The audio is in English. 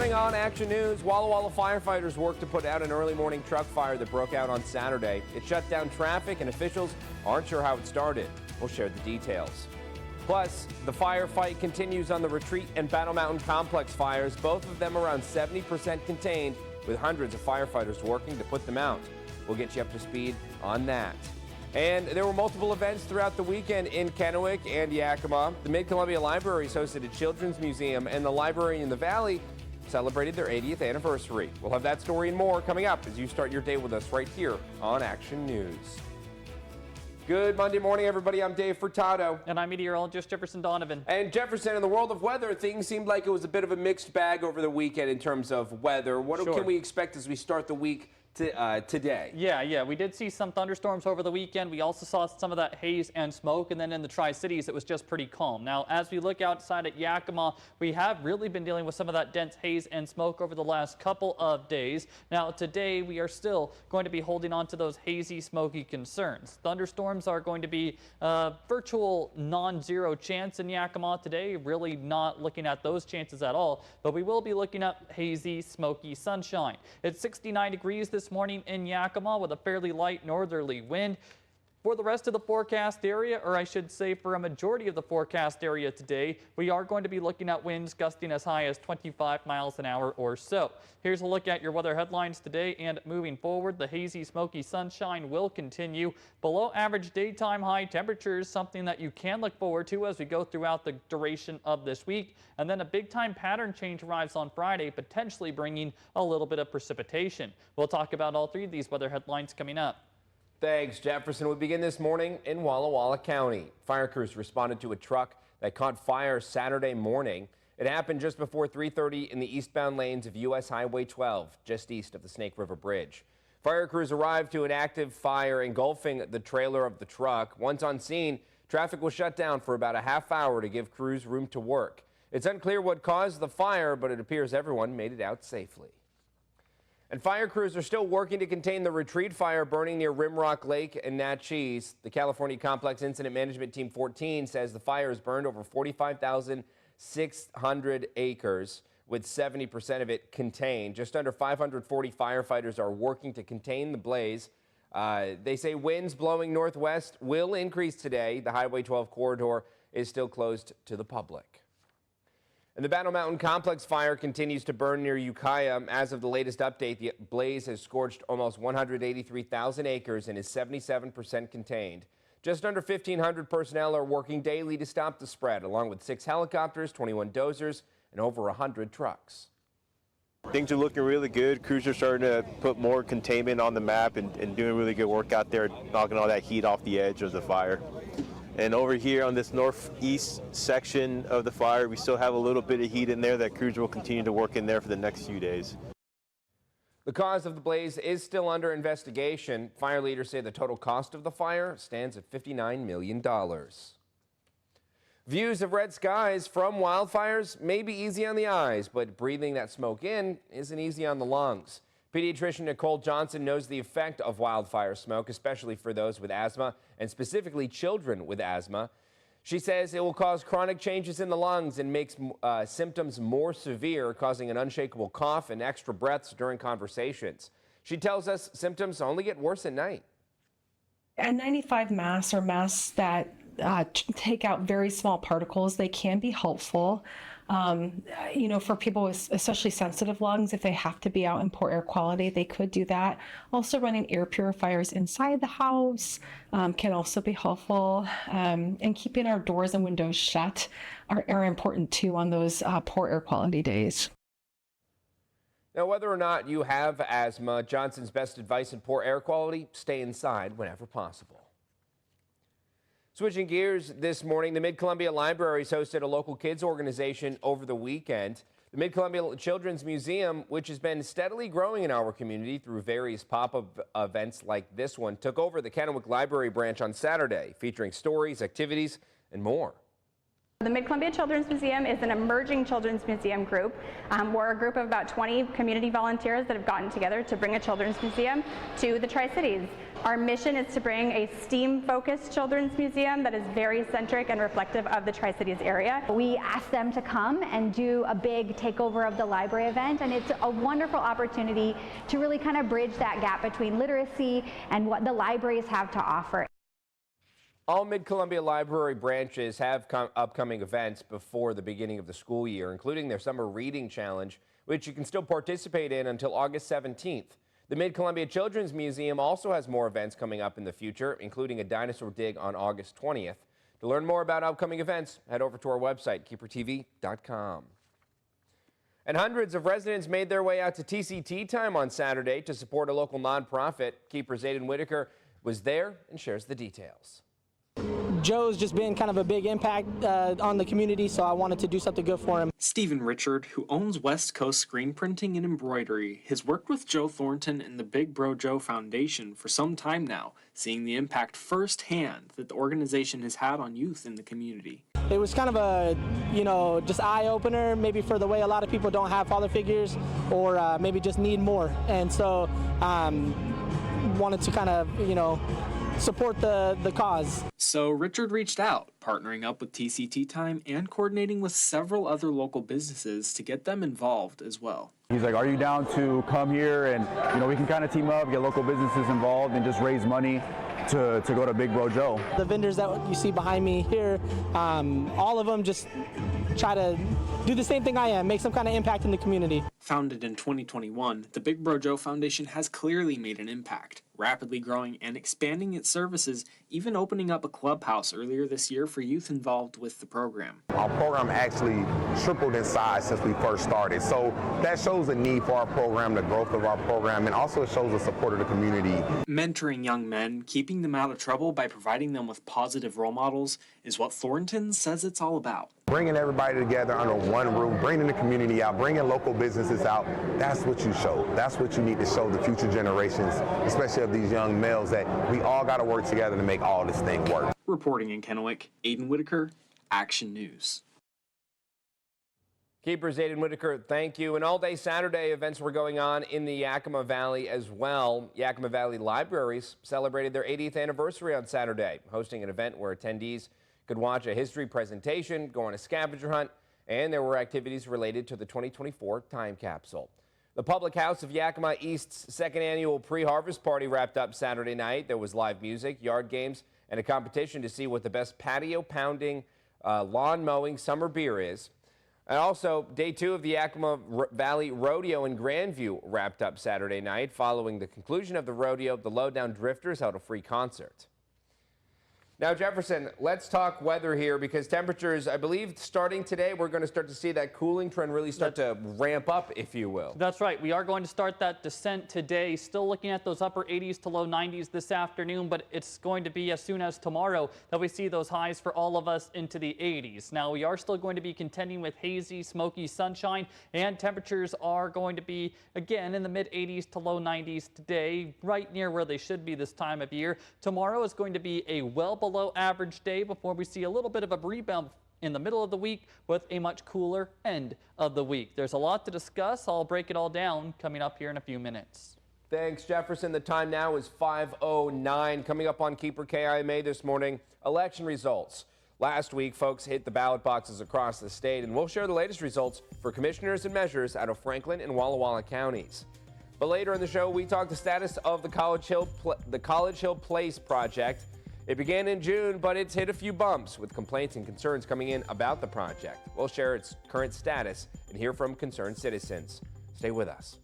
morning on Action News. Walla Walla firefighters worked to put out an early morning truck fire that broke out on Saturday. It shut down traffic and officials aren't sure how it started. We'll share the details. Plus, the firefight continues on the Retreat and Battle Mountain Complex fires, both of them around 70% contained, with hundreds of firefighters working to put them out. We'll get you up to speed on that. And there were multiple events throughout the weekend in Kennewick and Yakima. The Mid-Columbia Libraries hosted a children's museum, and the library in the Valley celebrated their 80th anniversary. We'll have that story and more coming up as you start your day with us right here on Action News. Good Monday morning, everybody. I'm Dave Furtado. And I'm meteorologist Jefferson Donovan. And Jefferson, in the world of weather, things seemed like it was a bit of a mixed bag over the weekend in terms of weather. What can we expect as we start the week today? Yeah, we did see some thunderstorms over the weekend. We also saw some of that haze and smoke, and then in the Tri-Cities it was just pretty calm. Now, as we look outside at Yakima, we have really been dealing with some of that dense haze and smoke over the last couple of days. Now, today we are still going to be holding on to those hazy, smoky concerns. Thunderstorms are going to be virtual non-zero chance in Yakima today, really not looking at those chances at all, but we will be looking at hazy, smoky sunshine. It's 69 degrees this morning in Yakima with a fairly light northerly wind. For the rest of the forecast area, or I should say for a majority of the forecast area today, we are going to be looking at winds gusting as high as 25 miles an hour or so. Here's a look at your weather headlines today, and moving forward, the hazy, smoky sunshine will continue. Below average daytime high temperatures, something that you can look forward to as we go throughout the duration of this week. And then a big time pattern change arrives on Friday, potentially bringing a little bit of precipitation. We'll talk about all three of these weather headlines coming up. Thanks, Jefferson. We begin this morning in Walla Walla County. Fire crews responded to a truck that caught fire Saturday morning. It happened just before 3:30 in the eastbound lanes of U.S. Highway 12, just east of the Snake River Bridge. Fire crews arrived to an active fire engulfing the trailer of the truck. Once on scene, traffic was shut down for about a half hour to give crews room to work. It's unclear what caused the fire, but it appears everyone made it out safely. And fire crews are still working to contain the Retreat fire burning near Rimrock Lake and Natchez. The California Complex Incident Management Team 14 says the fire has burned over 45,600 acres, with 70% of it contained. Just under 540 firefighters are working to contain the blaze. They say winds blowing northwest will increase today. The Highway 12 corridor is still closed to the public. And the Battle Mountain Complex fire continues to burn near Ukiah. As of the latest update, the blaze has scorched almost 183,000 acres and is 77% contained. Just under 1,500 personnel are working daily to stop the spread, along with 6 helicopters, 21 dozers, and over 100 trucks. Things are looking really good. Crews are starting to put more containment on the map and doing really good work out there, knocking all that heat off the edge of the fire. And over here on this northeast section of the fire, we still have a little bit of heat in there that crews will continue to work in there for the next few days. The cause of the blaze is still under investigation. Fire leaders say the total cost of the fire stands at $59 million. Views of red skies from wildfires may be easy on the eyes, but breathing that smoke in isn't easy on the lungs. Pediatrician Nicole Johnson knows the effect of wildfire smoke, especially for those with asthma, and specifically children with asthma. She says it will cause chronic changes in the lungs and makes symptoms more severe, causing an unshakable cough and extra breaths during conversations. She tells us symptoms only get worse at night. N95 masks are masks that take out very small particles. They can be helpful. For people with especially sensitive lungs, if they have to be out in poor air quality, they could do that. Also, running air purifiers inside the house can also be helpful. And keeping our doors and windows shut are important too on those poor air quality days. Now, whether or not you have asthma, Johnson's best advice in poor air quality: stay inside whenever possible. Switching gears this morning, the Mid-Columbia Libraries hosted a local kids organization over the weekend. The Mid-Columbia Children's Museum, which has been steadily growing in our community through various pop-up events like this one, took over the Kennewick Library branch on Saturday, featuring stories, activities, and more. The Mid-Columbia Children's Museum is an emerging children's museum group. We're a group of about 20 community volunteers that have gotten together to bring a children's museum to the Tri-Cities. Our mission is to bring a STEAM-focused children's museum that is very centric and reflective of the Tri-Cities area. We asked them to come and do a big takeover of the library event, and it's a wonderful opportunity to really kind of bridge that gap between literacy and what the libraries have to offer. All Mid-Columbia Library branches have upcoming events before the beginning of the school year, including their Summer Reading Challenge, which you can still participate in until August 17th. The Mid-Columbia Children's Museum also has more events coming up in the future, including a dinosaur dig on August 20th. To learn more about upcoming events, head over to our website, KEPRTV.com. And hundreds of residents made their way out to TCT time on Saturday to support a local nonprofit. KEPR's Aiden Whitaker was there and shares the details. Joe's just been kind of a big impact on the community, so I wanted to do something good for him. Stephen Richard, who owns West Coast Screen Printing and Embroidery, has worked with Joe Thornton and the Big Bro Joe Foundation for some time now, seeing the impact firsthand that the organization has had on youth in the community. It was kind of a, just eye-opener, maybe for the way a lot of people don't have father figures or maybe just need more. And so wanted to kind of, support the cause. So Richard reached out, partnering up with TCT Time and coordinating with several other local businesses to get them involved as well. He's like, are you down to come here and, we can kind of team up, get local businesses involved and just raise money to go to Big Bro Joe. The vendors that you see behind me here, all of them just try to do the same thing I am, make some kind of impact in the community. Founded in 2021, the Big Bro Joe Foundation has clearly made an impact, rapidly growing and expanding its services, even opening up a clubhouse earlier this year for youth involved with the program. Our program actually tripled in size since we first started, so that shows the need for our program, the growth of our program, and also it shows the support of the community. Mentoring young men, keeping them out of trouble by providing them with positive role models is what Thornton says it's all about. Bringing everybody together under one roof, bringing the community out, bringing local businesses out, that's what you show. That's what you need to show the future generations, especially of these young males, that we all got to work together to make all this thing work. Reporting in Kennewick, Aiden Whitaker, Action News. KEPR's Aiden Whitaker, thank you. And all-day Saturday events were going on in the Yakima Valley as well. Yakima Valley Libraries celebrated their 80th anniversary on Saturday, hosting an event where attendees could watch a history presentation, go on a scavenger hunt, and there were activities related to the 2024 time capsule. The Public House of Yakima East's second annual pre-harvest party wrapped up Saturday night. There was live music, yard games, and a competition to see what the best patio pounding, lawn mowing summer beer is. And also, day 2 of the Yakima Valley Rodeo in Grandview wrapped up Saturday night. Following the conclusion of the rodeo, the Lowdown Drifters held a free concert. Now, Jefferson, let's talk weather here because temperatures, I believe, starting today, we're going to start to see that cooling trend really start to ramp up, if you will. That's right. We are going to start that descent today. Still looking at those upper 80s to low 90s this afternoon, but it's going to be as soon as tomorrow that we see those highs for all of us into the 80s. Now, we are still going to be contending with hazy, smoky sunshine, and temperatures are going to be, again, in the mid 80s to low 90s today, right near where they should be this time of year. Tomorrow is going to be a well below average day before we see a little bit of a rebound in the middle of the week with a much cooler end of the week. There's a lot to discuss. I'll break it all down coming up here in a few minutes. Thanks, Jefferson. The time now is 5:09. Coming up on KEPR KIMA this morning, election results. Last week, folks hit the ballot boxes across the state, and we'll share the latest results for commissioners and measures out of Franklin and Walla Walla counties. But later in the show, we talk the status of the College Hill Place project. It began in June, but it's hit a few bumps with complaints and concerns coming in about the project. We'll share its current status and hear from concerned citizens. Stay with us.